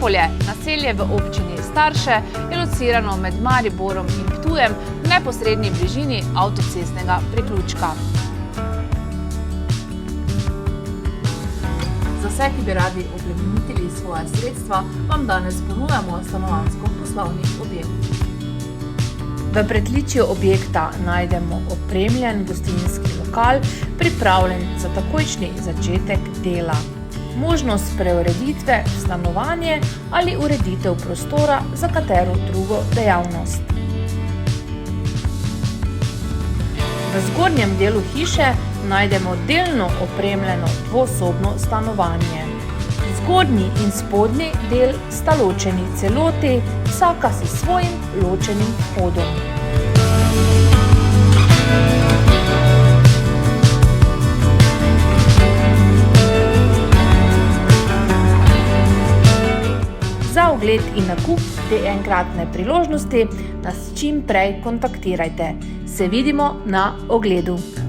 Štempolje, naselje v občini Starše, je locirano med Mariborom in Ptujem v neposredni bližini avtocestnega priključka. Za vse, ki bi radi oplemenitili svoja sredstva, vam danes ponujamo stanovanjsko-poslovni objekt. V pritličju objekta najdemo opremljen gostinski lokal, pripravljen za takojšnji začetek dela. Možnost preureditve v stanovanje ali ureditev prostora za katero drugo dejavnost. V zgornjem delu hiše najdemo delno opremljeno dvosobno stanovanje. Zgornji in spodnji del sta ločeni celoti, vsaka s svojim ločenim vhodom. Za ogled in nakup te enkratne priložnosti nas čim prej kontaktirajte. Se vidimo na ogledu!